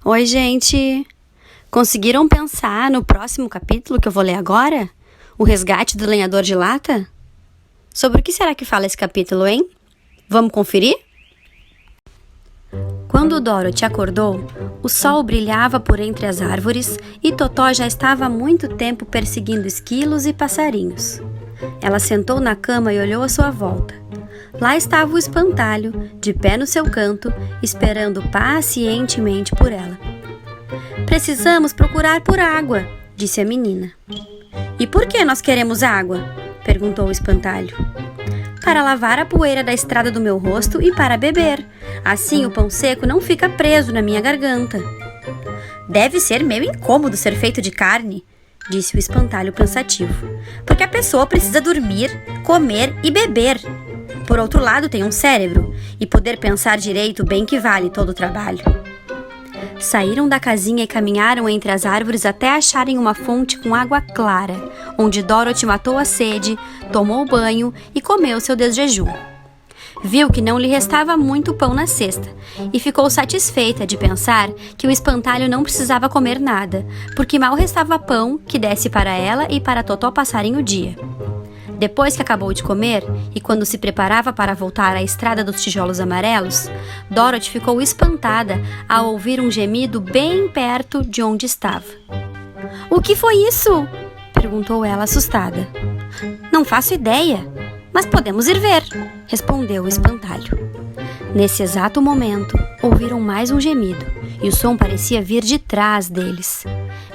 Oi, gente! Conseguiram pensar no próximo capítulo que eu vou ler agora? O resgate do lenhador de lata? Sobre o que será que fala esse capítulo, hein? Vamos conferir? Quando Dorothy acordou, o sol brilhava por entre as árvores e Totó já estava há muito tempo perseguindo esquilos e passarinhos. Ela sentou na cama e olhou à sua volta. Lá estava o espantalho, de pé no seu canto, esperando pacientemente por ela. Precisamos procurar por água, disse a menina. E por que nós queremos água? Perguntou o espantalho. Para lavar a poeira da estrada do meu rosto e para beber. Assim o pão seco não fica preso na minha garganta. Deve ser meio incômodo ser feito de carne, disse o espantalho pensativo, porque a pessoa precisa dormir, comer e beber. Por outro lado, tem um cérebro, e poder pensar direito bem que vale todo o trabalho. Saíram da casinha e caminharam entre as árvores até acharem uma fonte com água clara, onde Dorothy matou a sede, tomou banho e comeu seu desjejum. Viu que não lhe restava muito pão na cesta e ficou satisfeita de pensar que o espantalho não precisava comer nada, porque mal restava pão que desse para ela e para Totó passarem o dia. Depois que acabou de comer, e quando se preparava para voltar à estrada dos tijolos amarelos, Dorothy ficou espantada ao ouvir um gemido bem perto de onde estava. — O que foi isso? Perguntou ela assustada. — Não faço ideia, mas podemos ir ver, respondeu o espantalho. Nesse exato momento, ouviram mais um gemido, e o som parecia vir de trás deles.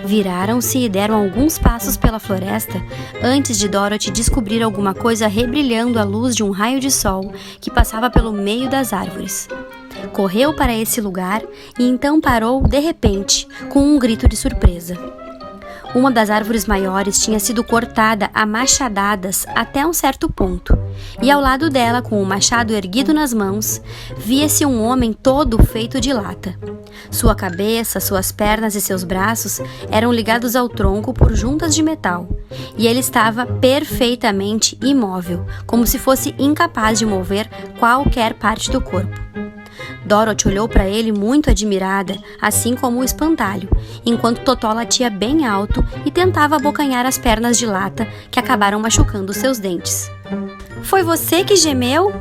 Viraram-se e deram alguns passos pela floresta antes de Dorothy descobrir alguma coisa rebrilhando à luz de um raio de sol que passava pelo meio das árvores. Correu para esse lugar e então parou de repente, com um grito de surpresa. Uma das árvores maiores tinha sido cortada a machadadas até um certo ponto, e ao lado dela, com o machado erguido nas mãos, via-se um homem todo feito de lata. Sua cabeça, suas pernas e seus braços eram ligados ao tronco por juntas de metal, e ele estava perfeitamente imóvel, como se fosse incapaz de mover qualquer parte do corpo. Dorothy olhou para ele muito admirada, assim como o espantalho, enquanto Totó latia bem alto e tentava abocanhar as pernas de lata que acabaram machucando seus dentes. — Foi você que gemeu?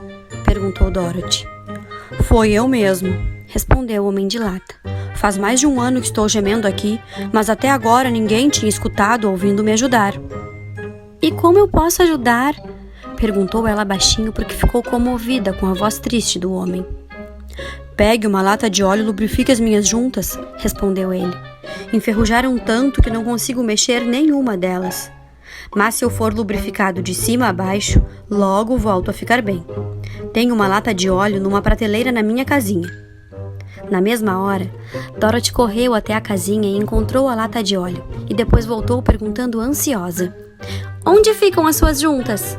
Perguntou Dorothy. — Foi eu mesmo, respondeu o homem de lata. Faz mais de um ano que estou gemendo aqui, mas até agora ninguém tinha escutado ouvindo me ajudar. — E como eu posso ajudar? Perguntou ela baixinho porque ficou comovida com a voz triste do homem. Pegue uma lata de óleo e lubrifique as minhas juntas, respondeu ele. Enferrujaram tanto que não consigo mexer nenhuma delas. Mas se eu for lubrificado de cima a baixo, logo volto a ficar bem. Tenho uma lata de óleo numa prateleira na minha casinha. Na mesma hora, Dorothy correu até a casinha e encontrou a lata de óleo, e depois voltou perguntando ansiosa. Onde ficam as suas juntas?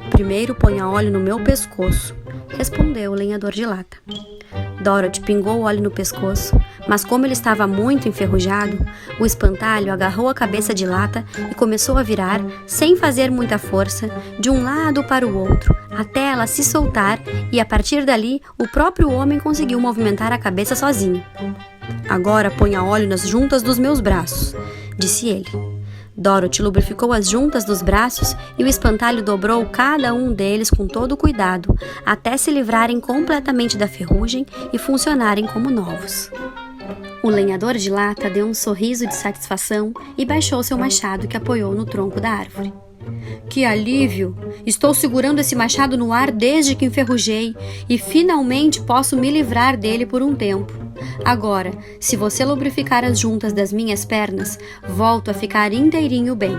Primeiro ponha óleo no meu pescoço, respondeu o lenhador de lata. Dorothy pingou o óleo no pescoço, mas como ele estava muito enferrujado, o espantalho agarrou a cabeça de lata e começou a virar, sem fazer muita força, de um lado para o outro, até ela se soltar e a partir dali o próprio homem conseguiu movimentar a cabeça sozinho. Agora ponha óleo nas juntas dos meus braços, disse ele. Dorothy lubrificou as juntas dos braços e o espantalho dobrou cada um deles com todo cuidado, até se livrarem completamente da ferrugem e funcionarem como novos. O lenhador de lata deu um sorriso de satisfação e baixou seu machado que apoiou no tronco da árvore. Que alívio! Estou segurando esse machado no ar desde que enferrujei e finalmente posso me livrar dele por um tempo. Agora, se você lubrificar as juntas das minhas pernas, volto a ficar inteirinho bem.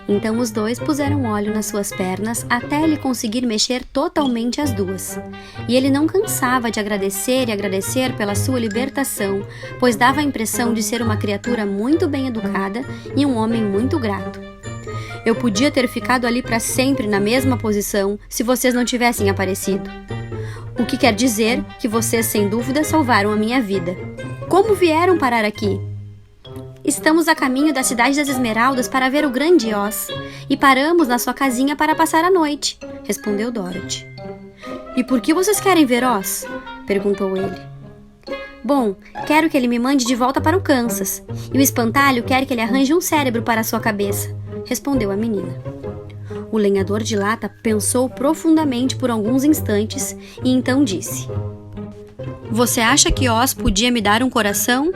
Então os dois puseram óleo nas suas pernas até ele conseguir mexer totalmente as duas. E ele não cansava de agradecer e agradecer pela sua libertação, pois dava a impressão de ser uma criatura muito bem educada e um homem muito grato. Eu podia ter ficado ali para sempre na mesma posição se vocês não tivessem aparecido. O que quer dizer que vocês, sem dúvida, salvaram a minha vida. Como vieram parar aqui? Estamos a caminho da cidade das Esmeraldas para ver o grande Oz e paramos na sua casinha para passar a noite, respondeu Dorothy. E por que vocês querem ver Oz? Perguntou ele. Bom, quero que ele me mande de volta para o Kansas. E o espantalho quer que ele arranje um cérebro para a sua cabeça, respondeu a menina. O lenhador de lata pensou profundamente por alguns instantes e então disse: Você acha que Oz podia me dar um coração?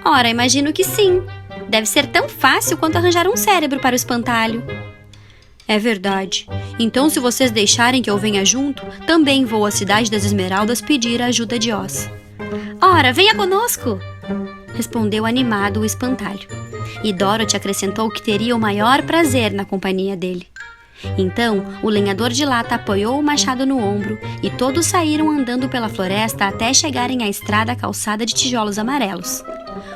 Ora, imagino que sim. Deve ser tão fácil quanto arranjar um cérebro para o espantalho. É verdade. Então, se vocês deixarem que eu venha junto, também vou à Cidade das Esmeraldas pedir a ajuda de Oz. Ora, venha conosco! Respondeu animado o espantalho. E Dorothy acrescentou que teria o maior prazer na companhia dele. Então, o lenhador de lata apoiou o machado no ombro e todos saíram andando pela floresta até chegarem à estrada calçada de tijolos amarelos.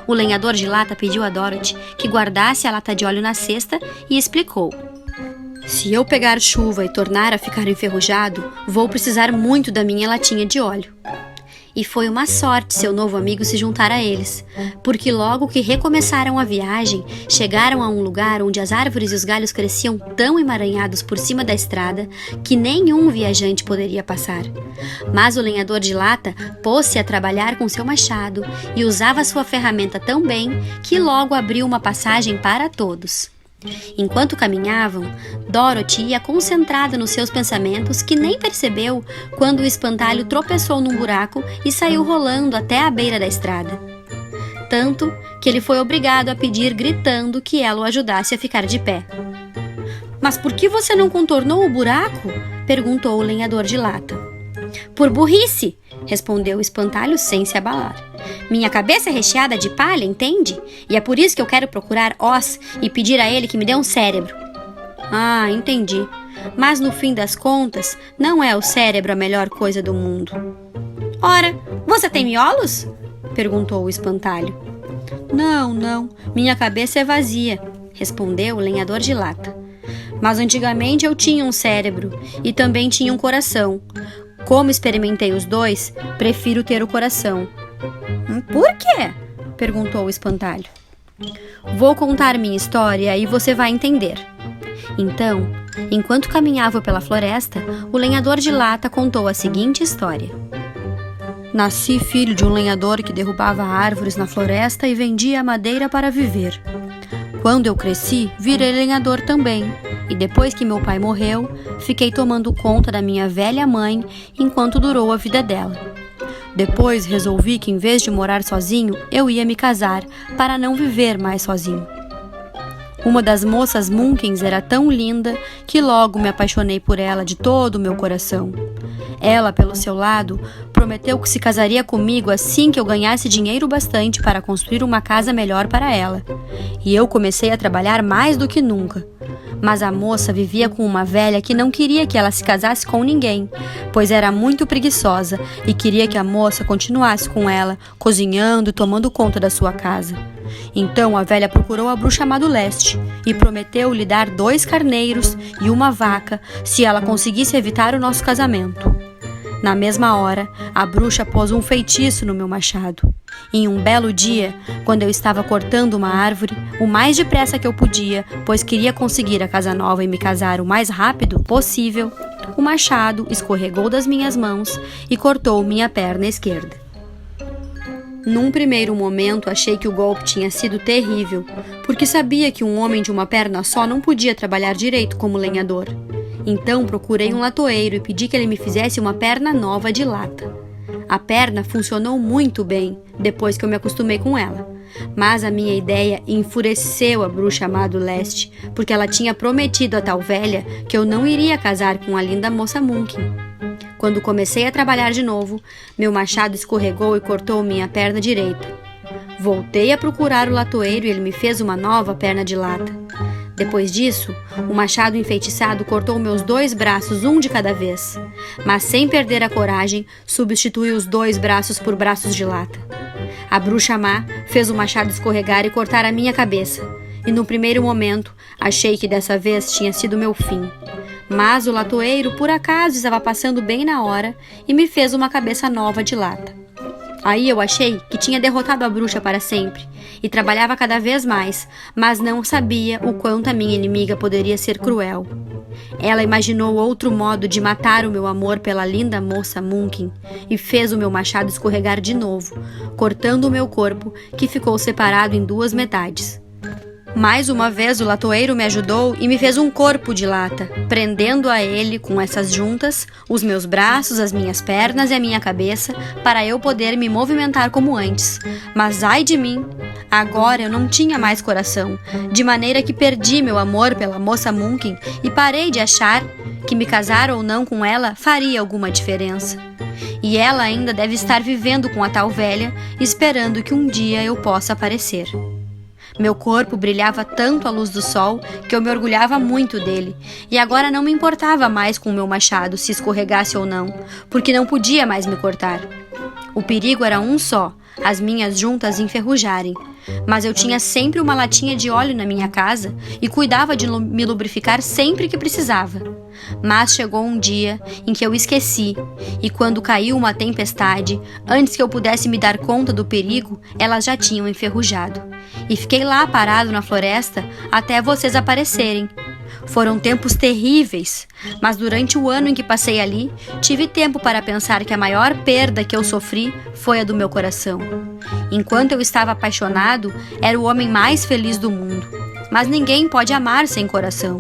O lenhador de lata pediu a Dorothy que guardasse a lata de óleo na cesta e explicou: Se eu pegar chuva e tornar a ficar enferrujado, vou precisar muito da minha latinha de óleo. E foi uma sorte seu novo amigo se juntar a eles, porque logo que recomeçaram a viagem, chegaram a um lugar onde as árvores e os galhos cresciam tão emaranhados por cima da estrada que nenhum viajante poderia passar. Mas o lenhador de lata pôs-se a trabalhar com seu machado e usava sua ferramenta tão bem que logo abriu uma passagem para todos. Enquanto caminhavam, Dorothy ia concentrada nos seus pensamentos que nem percebeu quando o espantalho tropeçou num buraco e saiu rolando até a beira da estrada. Tanto que ele foi obrigado a pedir gritando que ela o ajudasse a ficar de pé. Mas por que você não contornou o buraco? Perguntou o lenhador de lata. Por burrice, respondeu o espantalho sem se abalar. Minha cabeça é recheada de palha, entende? E é por isso que eu quero procurar Oz e pedir a ele que me dê um cérebro. Ah, entendi. Mas no fim das contas, não é o cérebro a melhor coisa do mundo. Ora, você tem miolos? Perguntou o espantalho. Não. Minha cabeça é vazia, respondeu o lenhador de lata. Mas antigamente eu tinha um cérebro e também tinha um coração. Como experimentei os dois, prefiro ter o coração. Por quê? Perguntou o espantalho. Vou contar minha história e você vai entender. Então, enquanto caminhava pela floresta, o lenhador de lata contou a seguinte história. Nasci filho de um lenhador que derrubava árvores na floresta e vendia madeira para viver. Quando eu cresci, virei lenhador também, e depois que meu pai morreu, fiquei tomando conta da minha velha mãe enquanto durou a vida dela. Depois resolvi que em vez de morar sozinho, eu ia me casar para não viver mais sozinho. Uma das moças Munkins era tão linda que logo me apaixonei por ela de todo o meu coração. Ela, pelo seu lado, prometeu que se casaria comigo assim que eu ganhasse dinheiro bastante para construir uma casa melhor para ela. E eu comecei a trabalhar mais do que nunca. Mas a moça vivia com uma velha que não queria que ela se casasse com ninguém, pois era muito preguiçosa e queria que a moça continuasse com ela, cozinhando e tomando conta da sua casa. Então a velha procurou a bruxa má do leste e prometeu lhe dar 2 carneiros e uma vaca se ela conseguisse evitar o nosso casamento. Na mesma hora, a bruxa pôs um feitiço no meu machado. Em um belo dia, quando eu estava cortando uma árvore, o mais depressa que eu podia, pois queria conseguir a casa nova e me casar o mais rápido possível, o machado escorregou das minhas mãos e cortou minha perna esquerda. Num primeiro momento, achei que o golpe tinha sido terrível, porque sabia que um homem de uma perna só não podia trabalhar direito como lenhador. Então procurei um latoeiro e pedi que ele me fizesse uma perna nova de lata. A perna funcionou muito bem, depois que eu me acostumei com ela. Mas a minha ideia enfureceu a bruxa má do leste, porque ela tinha prometido a tal velha que eu não iria casar com a linda moça Munkin. Quando comecei a trabalhar de novo, meu machado escorregou e cortou minha perna direita. Voltei a procurar o latoeiro e ele me fez uma nova perna de lata. Depois disso, o machado enfeitiçado cortou meus 2 braços, um de cada vez. Mas sem perder a coragem, substituiu os 2 braços por braços de lata. A bruxa má fez o machado escorregar e cortar a minha cabeça. E no primeiro momento, achei que dessa vez tinha sido meu fim. Mas o latoeiro, por acaso, estava passando bem na hora e me fez uma cabeça nova de lata. Aí eu achei que tinha derrotado a bruxa para sempre e trabalhava cada vez mais, mas não sabia o quanto a minha inimiga poderia ser cruel. Ela imaginou outro modo de matar o meu amor pela linda moça Munkin e fez o meu machado escorregar de novo, cortando o meu corpo, que ficou separado em 2 metades. Mais uma vez o latoeiro me ajudou e me fez um corpo de lata, prendendo a ele com essas juntas os meus braços, as minhas pernas e a minha cabeça, para eu poder me movimentar como antes. Mas ai de mim! Agora eu não tinha mais coração, de maneira que perdi meu amor pela moça Munkin e parei de achar que me casar ou não com ela faria alguma diferença. E ela ainda deve estar vivendo com a tal velha, esperando que um dia eu possa aparecer. Meu corpo brilhava tanto à luz do sol que eu me orgulhava muito dele, e agora não me importava mais com o meu machado se escorregasse ou não, porque não podia mais me cortar. O perigo era um só, as minhas juntas enferrujarem. Mas eu tinha sempre uma latinha de óleo na minha casa e cuidava de me lubrificar sempre que precisava. Mas chegou um dia em que eu esqueci, e quando caiu uma tempestade, antes que eu pudesse me dar conta do perigo, elas já tinham enferrujado. E fiquei lá parado na floresta até vocês aparecerem. Foram tempos terríveis, mas durante o ano em que passei ali, tive tempo para pensar que a maior perda que eu sofri foi a do meu coração. Enquanto eu estava apaixonado, era o homem mais feliz do mundo. Mas ninguém pode amar sem coração.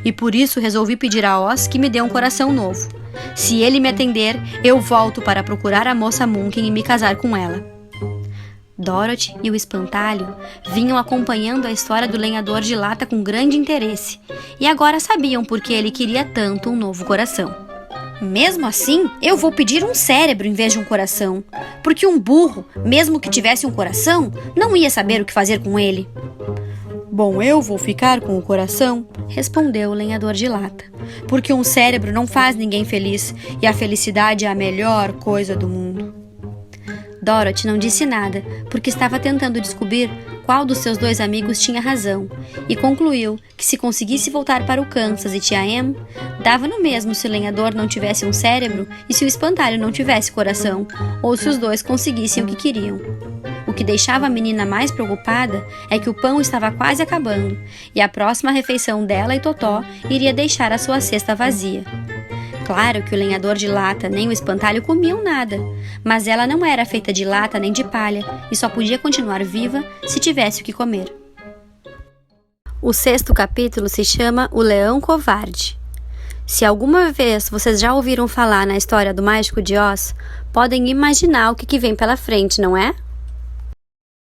E por isso resolvi pedir a Oz que me dê um coração novo. Se ele me atender, eu volto para procurar a moça Munkin e me casar com ela. Dorothy e o espantalho vinham acompanhando a história do lenhador de lata com grande interesse, e agora sabiam por que ele queria tanto um novo coração. Mesmo assim, eu vou pedir um cérebro em vez de um coração, porque um burro, mesmo que tivesse um coração, não ia saber o que fazer com ele. Bom, eu vou ficar com o coração, respondeu o lenhador de lata, porque um cérebro não faz ninguém feliz, e a felicidade é a melhor coisa do mundo. Dorothy não disse nada, porque estava tentando descobrir qual dos seus 2 amigos tinha razão, e concluiu que se conseguisse voltar para o Kansas e Tia Em, dava no mesmo se o lenhador não tivesse um cérebro e se o espantalho não tivesse coração, ou se os 2 conseguissem o que queriam. O que deixava a menina mais preocupada é que o pão estava quase acabando, e a próxima refeição dela e Totó iria deixar a sua cesta vazia. Claro que o lenhador de lata nem o espantalho comiam nada, mas ela não era feita de lata nem de palha e só podia continuar viva se tivesse o que comer. O 6º capítulo se chama O Leão Covarde. Se alguma vez vocês já ouviram falar na história do Mágico de Oz, podem imaginar o que vem pela frente, não é?